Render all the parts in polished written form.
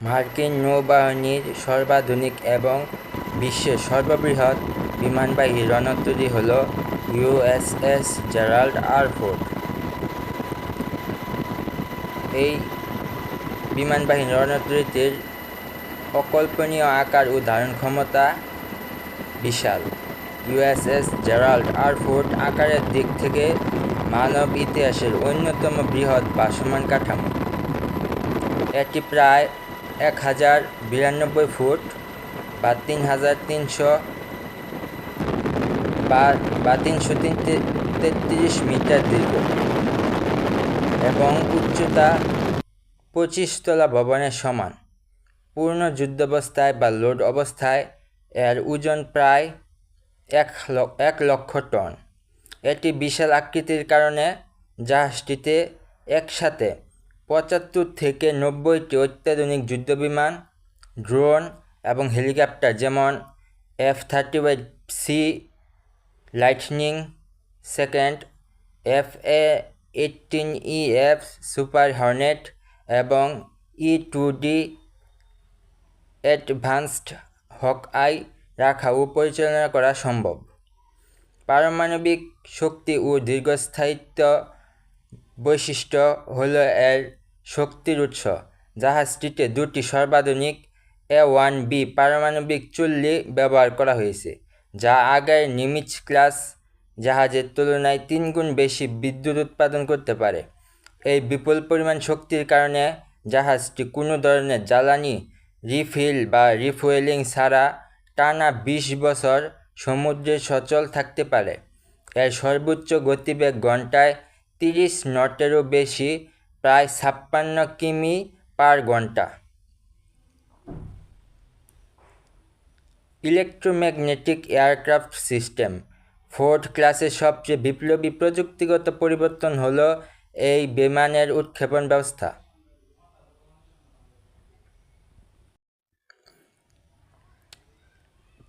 মার্কিন নৌবাহিনীর সর্বাধুনিক এবং বিশ্বের সর্ববৃহৎ বিমানবাহী রণতরী হল ইউএসএস জেরাল্ড আর ফোর্ড। এই বিমানবাহী রণতরীটির অকল্পনীয় আকার ও ধারণ ক্ষমতা বিশাল। ইউএসএস জেরাল্ড আর ফোর্ড আকারের দিক থেকে মানব ইতিহাসের অন্যতম বৃহৎ ভাসমান কাঠামো। এটি প্রায় 1092 ফুট বা 333 মিটার দীর্ঘ এবং উচ্চতা 25 তলা ভবনের সমান। পূর্ণ যুদ্ধাবস্থায় বা লোড অবস্থায় এর ওজন প্রায় 1 লক্ষ টন। এটি বিশাল আকৃতির কারণে জাহাজটিতে একসাথে 75 থেকে 90টি অত্যাধুনিক যুদ্ধবিমান, ড্রোন এবং হেলিকপ্টার যেমন F-35C lightning second, F-18EF super Hornet এবং E-2D অ্যাডভান্সড হকআই রাখা ও পরিচালনা করা সম্ভব। পারমাণবিক শক্তি ও দীর্ঘস্থায়িত্ব বৈশিষ্ট্য হল এর শক্তির উৎস। জাহাজটিতে দুটি সর্বাধুনিক A-1B পারমাণবিক চুল্লি ব্যবহার করা হয়েছে, যা আগের নিমিটজ ক্লাস জাহাজের তুলনায় 3 গুণ বেশি বিদ্যুৎ উৎপাদন করতে পারে। এই বিপুল পরিমাণ শক্তির কারণে জাহাজটি কোনো ধরনের জ্বালানি রিফিল বা রিফুয়েলিং ছাড়া টানা 20 বছর সমুদ্রে সচল থাকতে পারে। এর সর্বোচ্চ গতিবেগ ঘন্টায় 30 নটেরও বেশি, প্রায় 56 কিমি পার ঘন্টা। Electromagnetic aircraft system. ফোর্ড ক্লাসের সবচেয়ে বিপ্লবী প্রযুক্তিগত পরিবর্তন হল এই বিমানের উৎক্ষেপণ ব্যবস্থা।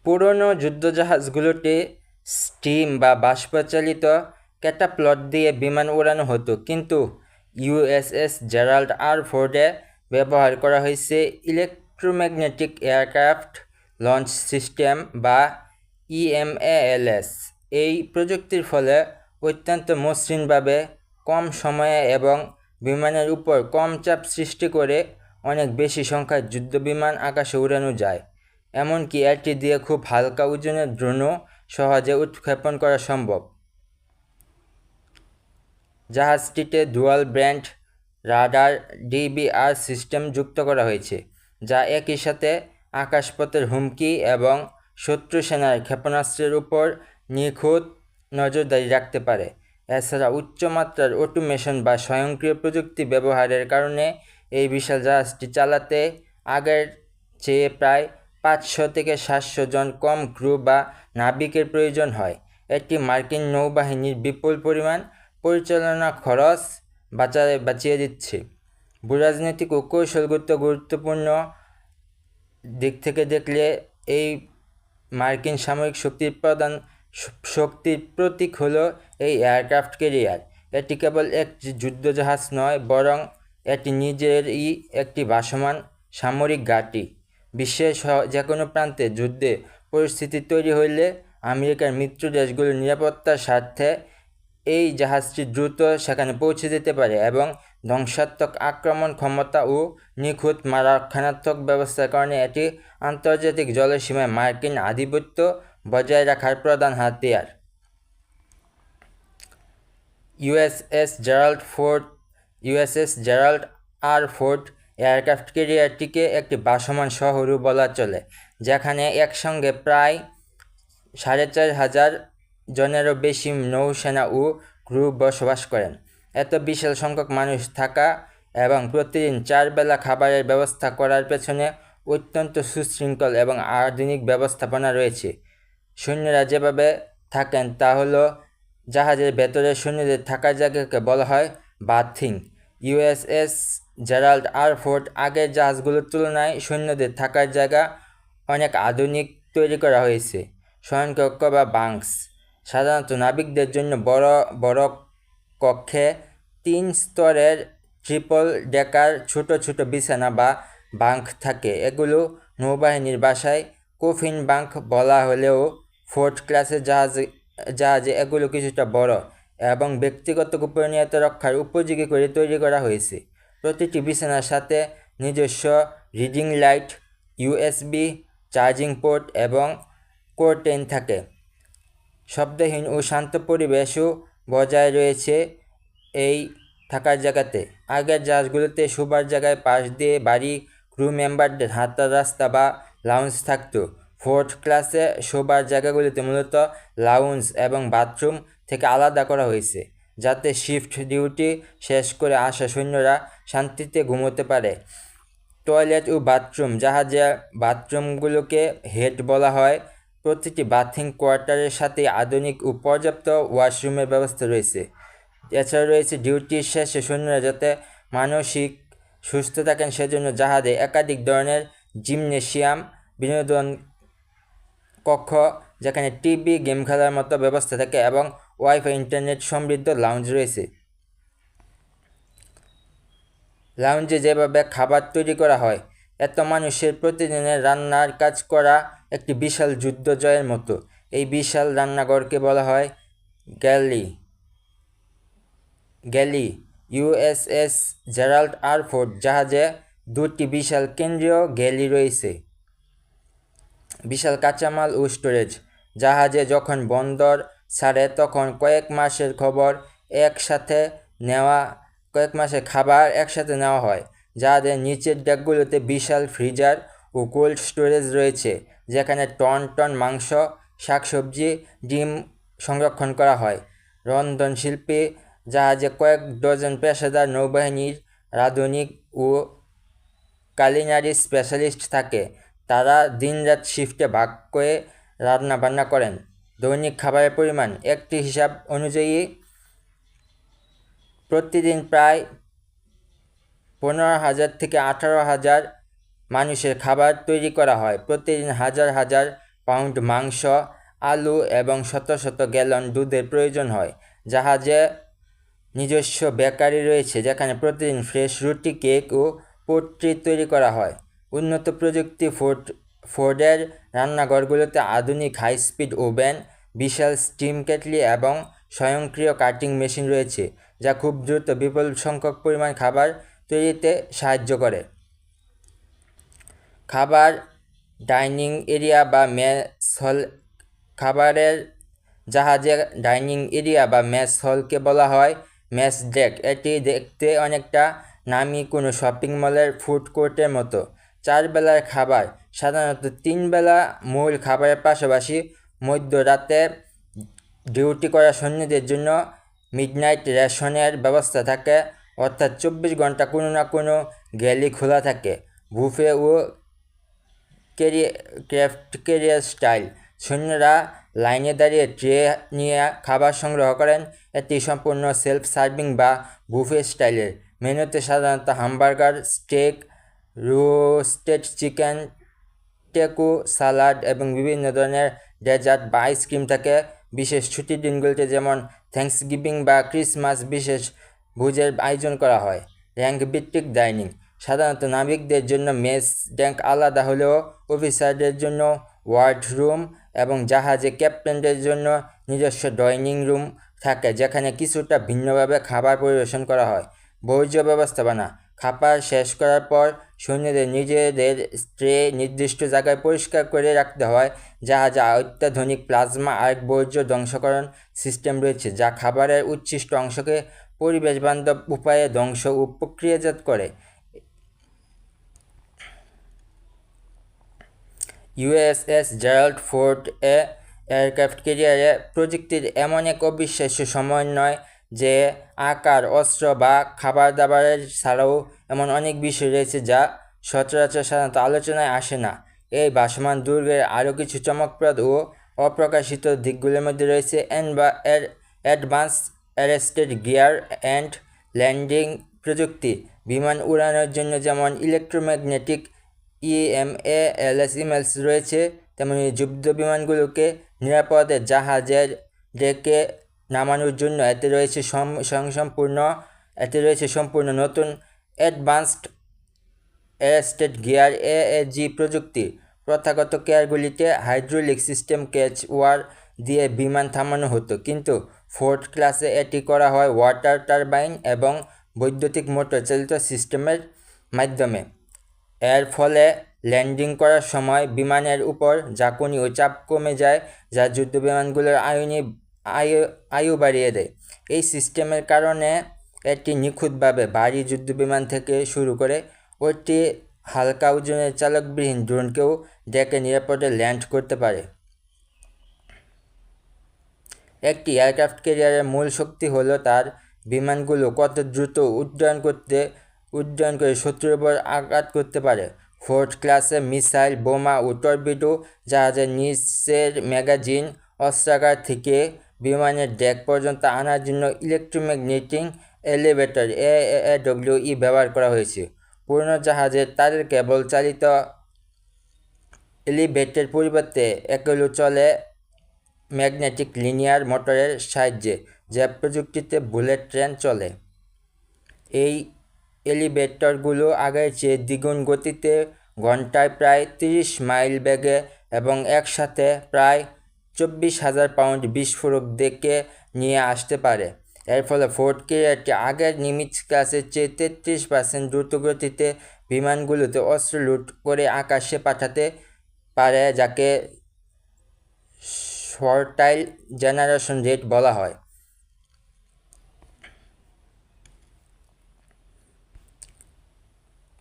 পুরনো যুদ্ধজাহাজগুলোতে স্টিম বা বাষ্পচালিত ক্যাটাপাল্ট দিয়ে বিমান উড়ানো হতো, কিন্তু ইউএসএস জেরাল্ড আর ফোর্ডে ব্যবহার করা হয়েছে ইলেকট্রোম্যাগনেটিক এয়ারক্রাফট লঞ্চ সিস্টেম বা ইএমএএলএস। এই প্রযুক্তির ফলে অত্যন্ত মসৃণভাবে, কম সময়ে এবং বিমানের উপর কম চাপ সৃষ্টি করে অনেক বেশি সংখ্যার যুদ্ধবিমান আকাশে উড়ানো যায়। এমনকি এটি দিয়ে খুব হালকা ওজনের ড্রোনও সহজে উৎক্ষেপণ করা সম্ভব। জাহাজটিতে dual band radar DBR system যুক্ত করা হয়েছে, যা একই সাথে আকাশপথের হুমকি এবং শত্রু সেনার ক্ষেপণাস্ত্রের উপর নিখুঁত নজরদারি রাখতে পারে। এছাড়া উচ্চমাত্রার অটোমেশন বা স্বয়ংক্রিয় প্রযুক্তি ব্যবহারের কারণে এই বিশাল জাহাজটি চালাতে আগের চেয়ে প্রায় 500 থেকে 700 জন কম ক্রু বা নাবিকের প্রয়োজন হয়। এটি মার্কিন নৌবাহিনীর বিপুল পরিমাণ পরিচালনা খরচ বাঁচিয়ে দিচ্ছে। ভূরাজনৈতিক ও কৌশলগত গুরুত্বপূর্ণ দিক থেকে দেখলে এই মার্কিন সামরিক শক্তির প্রতীক হল এই এয়ারক্রাফট ক্যারিয়ার। এটি কেবল একটি যুদ্ধজাহাজ নয়, বরং এটি নিজেরই একটি ভাসমান সামরিক ঘাঁটি। বিশ্বের যে কোনো প্রান্তে যুদ্ধে পরিস্থিতি তৈরি হলে আমেরিকার মিত্র দেশগুলোর নিরাপত্তার স্বার্থে এই জাহাজটি দ্রুত সেখানে পৌঁছে যেতে পারে এবং ধ্বংসাত্মক আক্রমণ ক্ষমতা ও নিখুঁত রক্ষণাত্মক ব্যবস্থার কারণে এটি আন্তর্জাতিক জলসীমায় মার্কিন আধিপত্য বজায় রাখার প্রধান হাতিয়ার। USS Gerald R Ford aircraft ক্যারিয়ারটিকে একটি ভাসমান শহরও বলা চলে, যেখানে একসঙ্গে প্রায় 4500 জনেরও বেশি নৌসেনা ও ক্রু বসবাস করেন। এত বিশাল সংখ্যক মানুষ থাকা এবং প্রতিদিন 4 বেলা খাবারের ব্যবস্থা করার পেছনে অত্যন্ত সুশৃঙ্খল এবং আধুনিক ব্যবস্থাপনা রয়েছে। সৈন্যরা যেভাবে থাকেন তা হলো, জাহাজের ভেতরে সৈন্যদের থাকার জায়গাকে বলা হয় berthing. USS Gerald R Ford আগের জাহাজগুলোর তুলনায় সৈন্যদের থাকার জায়গা অনেক আধুনিক তৈরি করা হয়েছে। শয়নকক্ষ বা বাঙ্কস সাধারণত নাবিকদের জন্য বড় বড় কক্ষে 3 স্তরের ট্রিপল ডেকার ছোট ছোট বিছানা বা বাঙ্ক থাকে। এগুলো নৌবাহিনীর ভাষায় কফিন বাঙ্ক বলা হলেও ফোর্থ ক্লাসের জাহাজে এগুলো কিছুটা বড় এবং ব্যক্তিগত গোপনীয়তা রক্ষার উপযোগী করে তৈরি করা হয়েছে। প্রতিটি বিছানার সাথে নিজস্ব reading light, USB charging port এবং কার্টেন থাকে। শব্দহীন ও শান্ত পরিবেশও বজায় রয়েছে এই থাকার জায়গাতে। আগের জাহাজগুলোতে শোবার জায়গায় পাশ দিয়ে বাড়ি ক্রু মেম্বারদের হাঁটার রাস্তা বা লাউঞ্জ থাকতো। ফোর্থ ক্লাসে শোবার জায়গাগুলিতে মূলত লাউঞ্জ এবং বাথরুম থেকে আলাদা করা হয়েছে, যাতে শিফট ডিউটি শেষ করে আসা সৈন্যরা শান্তিতে ঘুমোতে পারে। টয়লেট ও বাথরুম, জাহাজের বাথরুমগুলোকে হেড বলা হয়। প্রতিটি বাথিং কোয়ার্টারের সাথে আধুনিক ও পর্যাপ্ত ওয়াশরুমের ব্যবস্থা রয়েছে। এছাড়া রয়েছে ডিউটির শেষে সৈন্যরা যাতে মানসিক সুস্থ থাকেন সেজন্য জাহাজে একাধিক ধরনের জিমনেশিয়াম, বিনোদন কক্ষ যেখানে টিভি, গেম খেলার মতো ব্যবস্থা থাকে এবং ওয়াইফাই ইন্টারনেট সমৃদ্ধ লাউঞ্জ রয়েছে। লাউঞ্জে যেভাবে খাবার তৈরি করা হয়, এত মানুষের প্রতিদিনের রান্নার কাজ করা একটি বিশাল যুদ্ধ জয়ের মতো। এই বিশাল রান্নাঘরকে বলা হয় galley. USS Gerald R Ford জাহাজে দুটি বিশাল কেন্দ্রীয় গ্যালি রয়েছে। বিশাল কাঁচামাল ও স্টোরেজ, জাহাজে যখন বন্দর ছাড়ে তখন কয়েক মাসের খাবার একসাথে নেওয়া হয়। জাহাজের নিচের ডেকগুলোতে বিশাল ফ্রিজার ও কোল্ড স্টোরেজ রয়েছে, যেখানে টন টন মাংস, শাকসবজি, ডিম সংরক্ষণ করা হয়। রন্ধনশিল্পী, জাহাজে কয়েক ডজন পেশাদার নৌবাহিনীর রাঁধুনি ও কালিনারি স্পেশালিস্ট থাকে। তারা দিনরাত শিফটে ভাগ করে রান্নাবান্না করেন। দৈনিক খাবারের পরিমাণ, একটি হিসাব অনুযায়ী প্রতিদিন প্রায় 15,000 থেকে 18,000 মানুষের খাবার তৈরি করা হয়। প্রতিদিন হাজার হাজার পাউন্ড মাংস, আলু এবং শত শত গ্যালন দুধের প্রয়োজন হয়। জাহাজে নিজস্ব বেকারি রয়েছে, যেখানে প্রতিদিন ফ্রেশ রুটি, কেক ও পোট্রি তৈরি করা হয়। উন্নত প্রযুক্তি, ফোর্ডের রান্নাঘরগুলোতে আধুনিক হাই স্পিড ওভেন, বিশাল স্টিম কেটলি এবং স্বয়ংক্রিয় কাটিং মেশিন রয়েছে, যা খুব দ্রুত বিপুল সংখ্যক পরিমাণ খাবার তৈরিতে সাহায্য করে। খাবার ডাইনিং এরিয়া বা মেস হল, খাবারের জাহাজের ডাইনিং এরিয়া বা মেস হলকে বলা হয় মেস ডেক। এটি দেখতে অনেকটা নামি কোনো শপিং মলের ফুড কোর্টের মতো। 4 বেলার খাবার, সাধারণত 3 বেলা মূল খাবারের পাশাপাশি মধ্যরাতে ডিউটি করা সৈন্যদের জন্য মিডনাইট রেশনের ব্যবস্থা থাকে, অর্থাৎ 24 ঘন্টা কোনো না কোনো গ্যালি খোলা থাকে। বুফে ও ক্যাফেটেরিয়া স্টাইল, সৈন্যরা লাইনে দাঁড়িয়ে ট্রে নিয়ে খাবার সংগ্রহ করেন। এটি সম্পূর্ণ সেলফ সার্ভিং বা বুফে স্টাইলের। মেনুতে সাধারণত হামবার্গার, স্টেক, রোস্টেড চিকেন, টেকো, সালাড এবং বিভিন্ন ধরনের ডেজার্ট বা আইসক্রিম থাকে। বিশেষ ছুটির দিনগুলিতে যেমন থ্যাঙ্কসগিভিং বা ক্রিসমাস বিশেষ ভোজের আয়োজন করা হয়। র্যাঙ্ক ভিত্তিক ডাইনিং, সাধারণত নাবিকদের জন্য মেস ডেক আলাদা হলেও অফিসারদের জন্য ওয়ার্ড রুম এবং জাহাজে ক্যাপ্টেনদের জন্য নিজস্ব ডাইনিং রুম থাকে, যেখানে কিছুটা ভিন্নভাবে খাবার পরিবেশন করা হয়। বর্জ্য ব্যবস্থাপনা, খাবার শেষ করার পর সৈন্যদের নিজেদের ট্রে নির্দিষ্ট জায়গায় পরিষ্কার করে রাখতে হয়। জাহাজে অত্যাধুনিক প্লাজমা আর বর্জ্য ধ্বংসকরণ সিস্টেম রয়েছে, যা খাবারের উচ্ছিষ্ট অংশকে পরিবেশ বান্ধব উপায়ে ধ্বংস ও প্রক্রিয়াজাত করে। ইউএসএস জেরাল্ড ফোর্ড এয়ারক্রাফট ক্যারিয়ারে প্রযুক্তির এমন এক অবিশ্বাস্য সমন্বয় যে আকার, অস্ত্র বা খাবার দাবারের ছাড়াও এমন অনেক বিষয় রয়েছে যা সচরাচর সাধারণত আলোচনায় আসে না। এই ভাসমান দুর্গের আরও কিছু চমকপ্রদ ও অপ্রকাশিত দিকগুলির মধ্যে রয়েছে advance arrested gear and landing প্রযুক্তি। বিমান উড়ানোর জন্য যেমন ইলেকট্রোম্যাগনেটিক ইমেলস রয়েছে, তেমনি যুদ্ধ বিমানগুলোকে নিরাপদে জাহাজের ডেকে নামানোর জন্য এতে রয়েছে সম্পূর্ণ নতুন অ্যারেস্টেড গিয়ার এএজি প্রযুক্তি। প্রথাগত গিয়ারগুলিতে হাইড্রোলিক সিস্টেম ক্যাচ ওয়ার দিয়ে বিমান থামানো হতো, কিন্তু ফোর্ড ক্লাসে এটি করা হয় ওয়াটার টারবাইন এবং বৈদ্যুতিক মোটর চালিত সিস্টেমের মাধ্যমে। এর ফলে ল্যান্ডিং করার সময় বিমানের উপর ঝাঁকুনি ও চাপ কমে যায়, যা যুদ্ধবিমানগুলোর আয়ু বাড়িয়ে দেয়। এই সিস্টেমের কারণে এটি নিখুঁতভাবে ভারী যুদ্ধবিমান থেকে শুরু করে অতি হালকা ওজনের চালকবিহীন ড্রোনকেও ডেকে নিরাপদে ল্যান্ড করতে পারে। একটি এয়ারক্রাফট ক্যারিয়ারের মূল শক্তি হলো তার বিমানগুলো কত দ্রুত উড্ডয়ন করে শত্রুর উপর আঘাত করতে পারে। ফোর্ড ক্লাসে মিসাইল, বোমা ও টর্পিডো জাহাজের নিচের ম্যাগাজিন, অস্ত্রাগার থেকে বিমানের ডেক পর্যন্ত আনার জন্য ইলেকট্রোম্যাগনেটিক এলিভেটর এডব্লিউই ব্যবহার করা হয়েছে। পুরনো জাহাজের তারের কেবল চালিত এলিভেটরের পরিবর্তে এগুলো চলে ম্যাগনেটিক লিনিয়ার মোটরের সাহায্যে, যে প্রযুক্তিতে বুলেট ট্রেন চলে। এই এলিভেটরগুলো আগের চেয়ে দ্বিগুণ গতিতে, ঘন্টায় প্রায় 30 মাইল বেগে এবং একসাথে প্রায় 24,000 পাউন্ড বিস্ফোরক ডেকে নিয়ে আসতে পারে। এর ফলে ফোর্ড ক্যারিয়ারটি আগের নিমিটজ ক্লাসের চেয়ে 33% দ্রুতগতিতে বিমানগুলোতে অস্ত্র লুট করে আকাশে পাঠাতে পারে, যাকে শর্টাইল জেনারেশন রেট বলা হয়।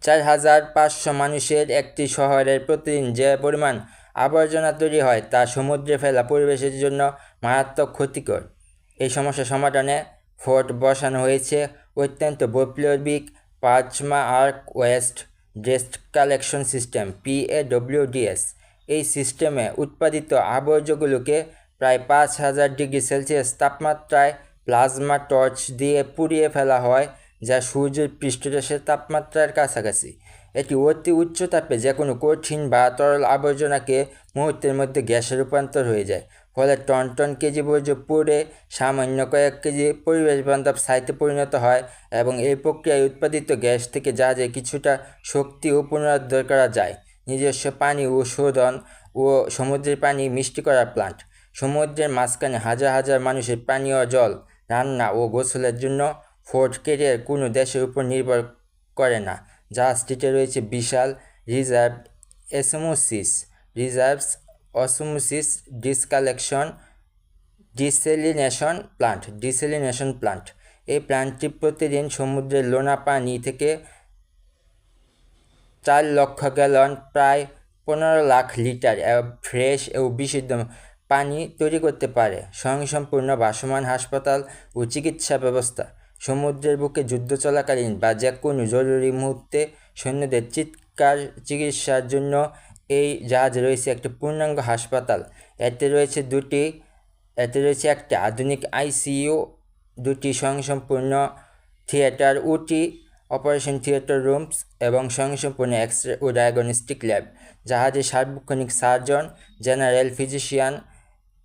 4,500 মানুষের একটি শহরের প্রতিদিন যে পরিমাণ আবর্জনা তৈরি হয় তা সমুদ্রে ফেলা পরিবেশের জন্য মারাত্মক ক্ষতিকর। এই সমস্যা সমাধানে ফোর্ড বসানো হয়েছে অত্যন্ত বৈপ্লবিক plasma arc waste destruction system PAWDS। এই সিস্টেমে উৎপাদিত আবর্জনাগুলোকে প্রায় 5,000 ডিগ্রি সেলসিয়াস তাপমাত্রায় প্লাজমা টর্চ দিয়ে পুড়িয়ে ফেলা হয়, যা সূর্যের পৃষ্ঠদেশের তাপমাত্রার কাছাকাছি। এটি অতি উচ্চ তাপে যে কোনো কঠিন বা তরল আবর্জনাকে মুহূর্তের মধ্যে গ্যাসে রূপান্তর হয়ে যায়, ফলে টন টন কেজি বর্জ্য পুড়ে সামান্য কয়েক কেজি পরিবেশ বান্ধব ছাইতে পরিণত হয় এবং এই প্রক্রিয়ায় উৎপাদিত গ্যাস থেকে জাহাজে কিছুটা শক্তিও পুনরুদ্ধার করা যায়। নিজস্ব পানি ও শোধন ও সমুদ্রের পানি মিষ্টি করার প্লান্ট। সমুদ্রের মাঝখানে হাজার হাজার মানুষের পানীয় জল, রান্না ও গোসলের জন্য ফোর্ড ক্যারিয়ার কোনো দেশের উপর নির্ভর করে না। জাহাজটিতে রয়েছে বিশাল রিজার্ভস ডিসেলিনেশন প্লান্ট। এই প্ল্যান্টটি প্রতিদিন সমুদ্রের লোনা পানি থেকে 4 লক্ষ গ্যালন প্রায় 15 লাখ লিটার ফ্রেশ ও বিশুদ্ধ পানি তৈরি করতে পারে। স্বয়ংসম্পূর্ণ ভাসমান হাসপাতাল ও চিকিৎসা ব্যবস্থা। সমুদ্রের বুকে যুদ্ধ চলাকালীন বা যে কোনো জরুরি মুহূর্তে সৈন্যদের চিকিৎসার জন্য এই জাহাজে রয়েছে একটি পূর্ণাঙ্গ হাসপাতাল। এতে রয়েছে একটি আধুনিক ICU, 2টি স্বয়ংসম্পূর্ণ theatre, OT operation theatre rooms এবং স্বয়ংসম্পূর্ণ এক্স-রে ও ডায়াগনস্টিক ল্যাব। জাহাজে সার্বক্ষণিক সার্জন, জেনারেল ফিজিশিয়ান,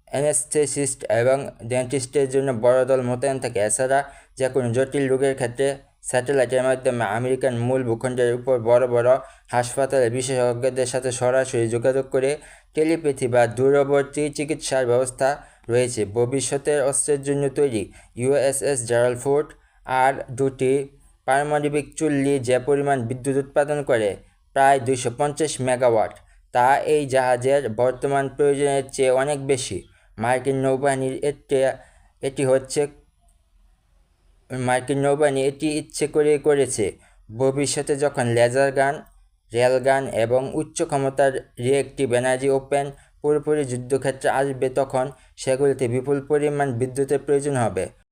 অ্যানেস্থেসিস্ট এবং ডেন্টিস্টের জন্য বড় দল মোতায়েন থাকে। এছাড়া যে কোনো জটিল রোগের ক্ষেত্রে স্যাটেলাইটের মাধ্যমে আমেরিকান মূল ভূখণ্ডের উপর বড় বড় হাসপাতালের বিশেষজ্ঞদের সাথে সরাসরি যোগাযোগ করে টেলিপ্যাথি বা দূরবর্তী চিকিৎসার ব্যবস্থা রয়েছে। ভবিষ্যতের অস্ত্রের জন্য তৈরি USS জেরাল্ড ফোর্ড আর 2টি পারমাণবিক চুল্লি যে পরিমাণ বিদ্যুৎ উৎপাদন করে, প্রায় 250 মেগাওয়াট, তা এই জাহাজের বর্তমান প্রয়োজনের চেয়ে অনেক বেশি। মার্কিন নৌবাহিনী এটি ইচ্ছে করেই করেছে। ভবিষ্যতে যখন লেজার গান, রেলগান এবং উচ্চ ক্ষমতার রিয়েক্টিভ এনার্জি ওপেন পুরোপুরি যুদ্ধক্ষেত্রে আসবে, তখন সেগুলিতে বিপুল পরিমাণ বিদ্যুতের প্রয়োজন হবে।